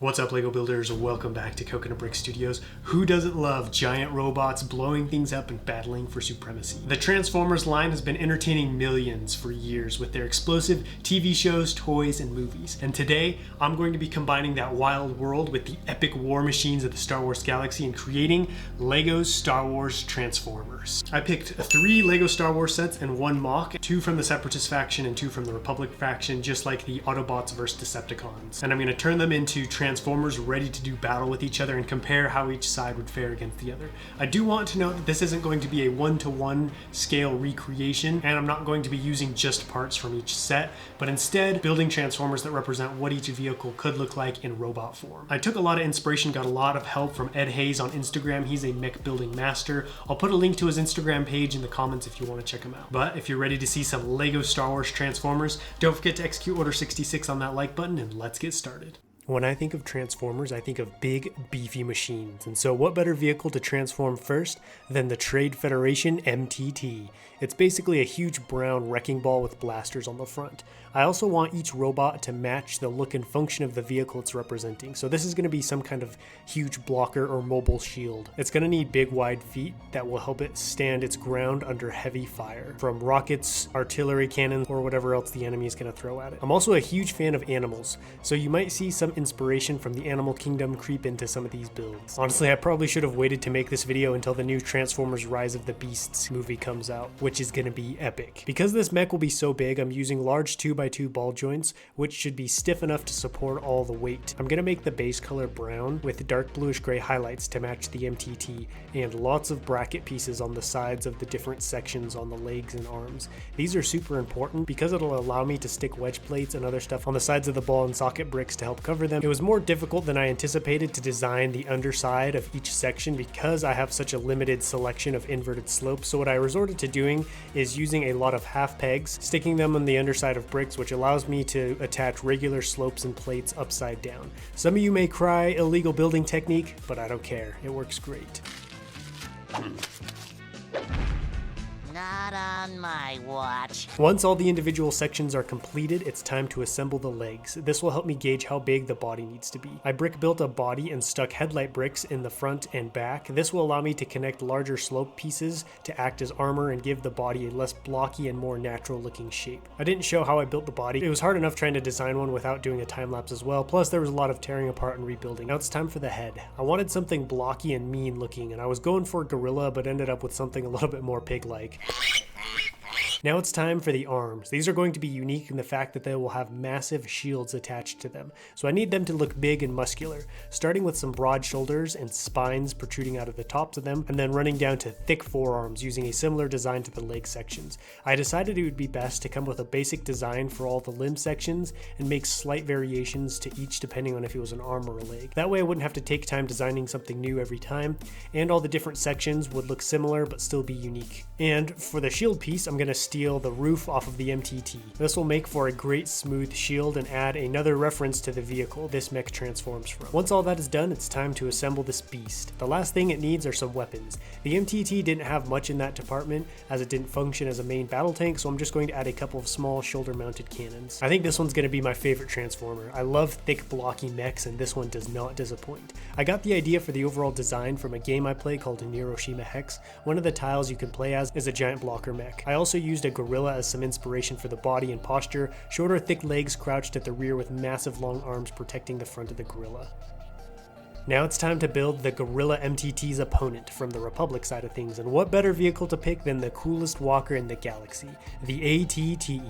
What's up, Lego builders? Welcome back to Coconut Brick Studios. Who doesn't love giant robots blowing things up and battling for supremacy? The Transformers line has been entertaining millions for years with their explosive TV shows, toys, and movies. And today, I'm going to be combining that wild world with the epic war machines of the Star Wars galaxy and creating Lego's Star Wars Transformers. I picked 3 Lego Star Wars sets and 1 mock, 2 from the Separatist faction and 2 from the Republic faction, just like the Autobots vs. Decepticons. And I'm going to turn them into Transformers ready to do battle with each other and compare how each side would fare against the other. I do want to note that this isn't going to be a 1-to-1 scale recreation, and I'm not going to be using just parts from each set, but instead building Transformers that represent what each vehicle could look like in robot form. I took a lot of inspiration, got a lot of help from Ed Hayes on Instagram. He's a mech building master. I'll put a link to his Instagram page in the comments if you want to check him out. But if you're ready to see some Lego Star Wars Transformers, don't forget to execute Order 66 on that like button, and let's get started. When I think of Transformers, I think of big, beefy machines. And so what better vehicle to transform first than the Trade Federation MTT? It's basically a huge brown wrecking ball with blasters on the front. I also want each robot to match the look and function of the vehicle it's representing. So this is going to be some kind of huge blocker or mobile shield. It's going to need big, wide feet that will help it stand its ground under heavy fire from rockets, artillery cannons, or whatever else the enemy is going to throw at it. I'm also a huge fan of animals, so you might see some inspiration from the animal kingdom creep into some of these builds. Honestly, I probably should have waited to make this video until the new Transformers Rise of the Beasts movie comes out, which is going to be epic. Because this mech will be so big, I'm using large 2x2 ball joints, which should be stiff enough to support all the weight. I'm going to make the base color brown with dark bluish gray highlights to match the MTT, and lots of bracket pieces on the sides of the different sections on the legs and arms. These are super important because it'll allow me to stick wedge plates and other stuff on the sides of the ball and socket bricks to help cover them. It was more difficult than I anticipated to design the underside of each section because I have such a limited selection of inverted slopes. So what I resorted to doing is using a lot of half pegs, sticking them on the underside of bricks, which allows me to attach regular slopes and plates upside down. Some of you may cry illegal building technique, but I don't care. It works great. Not on my watch. Once all the individual sections are completed, it's time to assemble the legs. This will help me gauge how big the body needs to be. I brick built a body and stuck headlight bricks in the front and back. This will allow me to connect larger slope pieces to act as armor and give the body a less blocky and more natural looking shape. I didn't show how I built the body. It was hard enough trying to design one without doing a time lapse as well, plus there was a lot of tearing apart and rebuilding. Now it's time for the head. I wanted something blocky and mean looking, and I was going for gorilla but ended up with something a little bit more pig-like. Now it's time for the arms. These are going to be unique in the fact that they will have massive shields attached to them. So I need them to look big and muscular, starting with some broad shoulders and spines protruding out of the tops of them, and then running down to thick forearms using a similar design to the leg sections. I decided it would be best to come with a basic design for all the limb sections and make slight variations to each depending on if it was an arm or a leg. That way I wouldn't have to take time designing something new every time, and all the different sections would look similar but still be unique. And for the shield piece, I'm going to steal the roof off of the MTT. This will make for a great smooth shield and add another reference to the vehicle this mech transforms from. Once all that is done, it's time to assemble this beast. The last thing it needs are some weapons. The MTT didn't have much in that department as it didn't function as a main battle tank, so I'm just going to add a couple of small shoulder mounted cannons. I think this one's going to be my favorite Transformer. I love thick blocky mechs, and this one does not disappoint. I got the idea for the overall design from a game I play called Hiroshima Hex. One of the tiles you can play as is a giant blocker mech. I also used a gorilla as some inspiration for the body and posture, shorter thick legs crouched at the rear with massive long arms protecting the front of the gorilla. Now it's time to build the Gorilla MTT's opponent from the Republic side of things, and what better vehicle to pick than the coolest walker in the galaxy, the ATTE.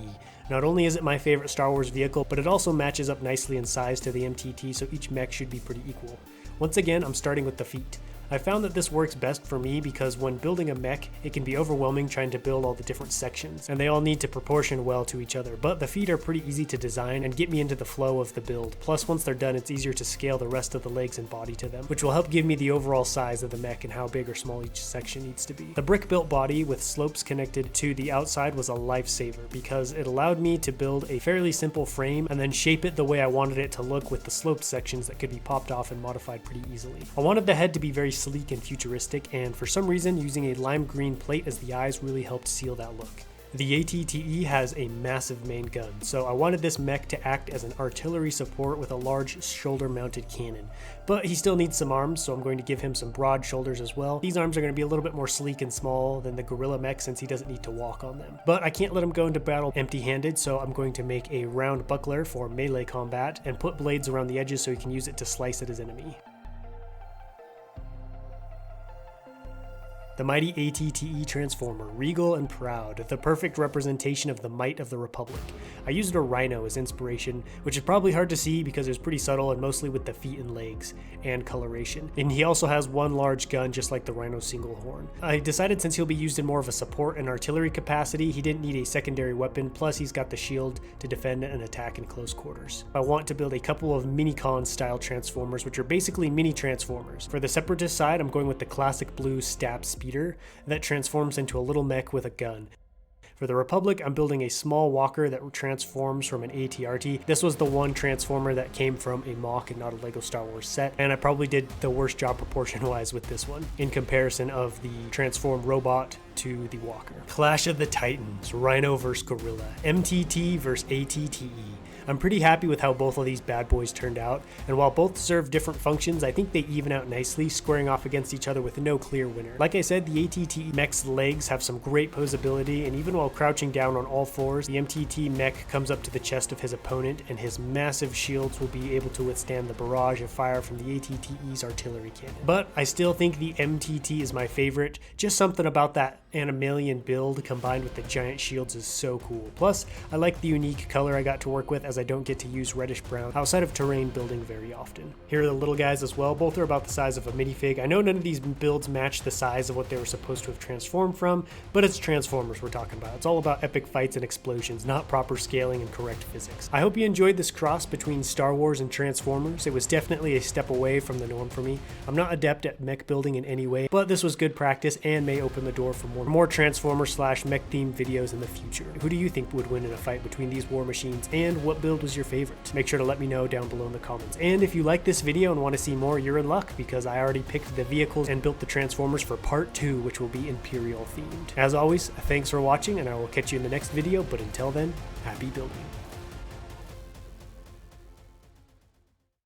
Not only is it my favorite Star Wars vehicle, but it also matches up nicely in size to the MTT, so each mech should be pretty equal. Once again, I'm starting with the feet. I found that this works best for me because when building a mech, it can be overwhelming trying to build all the different sections, and they all need to proportion well to each other, but the feet are pretty easy to design and get me into the flow of the build. Plus, once they're done, it's easier to scale the rest of the legs and body to them, which will help give me the overall size of the mech and how big or small each section needs to be. The brick-built body with slopes connected to the outside was a lifesaver because it allowed me to build a fairly simple frame and then shape it the way I wanted it to look with the sloped sections that could be popped off and modified pretty easily. I wanted the head to be very sleek and futuristic, and for some reason using a lime green plate as the eyes really helped seal that look. The ATTE has a massive main gun, so I wanted this mech to act as an artillery support with a large shoulder-mounted cannon. But he still needs some arms, so I'm going to give him some broad shoulders as well. These arms are going to be a little bit more sleek and small than the gorilla mech since he doesn't need to walk on them. But I can't let him go into battle empty-handed, so I'm going to make a round buckler for melee combat and put blades around the edges so he can use it to slice at his enemy. The mighty ATTE Transformer, regal and proud, the perfect representation of the might of the Republic. I used a rhino as inspiration, which is probably hard to see because it was pretty subtle and mostly with the feet and legs, and coloration. And he also has one large gun just like the rhino single horn. I decided since he'll be used in more of a support and artillery capacity, he didn't need a secondary weapon, plus he's got the shield to defend and attack in close quarters. I want to build a couple of Minicon style Transformers, which are basically mini Transformers. For the Separatist side, I'm going with the classic blue stab speeder that transforms into a little mech with a gun. For the Republic, I'm building a small walker that transforms from an AT-RT. This was the one Transformer that came from a mock and not a LEGO Star Wars set, and I probably did the worst job proportion-wise with this one, in comparison of the transformed robot to the walker. Clash of the Titans, Rhino vs. Gorilla, MTT vs. ATTE. I'm pretty happy with how both of these bad boys turned out, and while both serve different functions, I think they even out nicely, squaring off against each other with no clear winner. Like I said, the ATT mech's legs have some great posability, and even while crouching down on all fours, the MTT mech comes up to the chest of his opponent, and his massive shields will be able to withstand the barrage of fire from the ATTE's artillery cannon. But I still think the MTT is my favorite. Just something about that Animalian build combined with the giant shields is so cool. Plus, I like the unique color I got to work with, as I don't get to use reddish brown outside of terrain building very often. Here are the little guys as well. Both are about the size of a minifig. I know none of these builds match the size of what they were supposed to have transformed from, but it's Transformers we're talking about. It's all about epic fights and explosions, not proper scaling and correct physics. I hope you enjoyed this cross between Star Wars and Transformers. It was definitely a step away from the norm for me. I'm not adept at mech building in any way, but this was good practice and may open the door for more Transformer/mech themed videos in the future. Who do you think would win in a fight between these war machines, and what build was your favorite? Make sure to let me know down below in the comments. And if you like this video and want to see more, you're in luck, because I already picked the vehicles and built the Transformers for part 2, which will be Imperial themed. As always, thanks for watching, and I will catch you in the next video, but until then, happy building.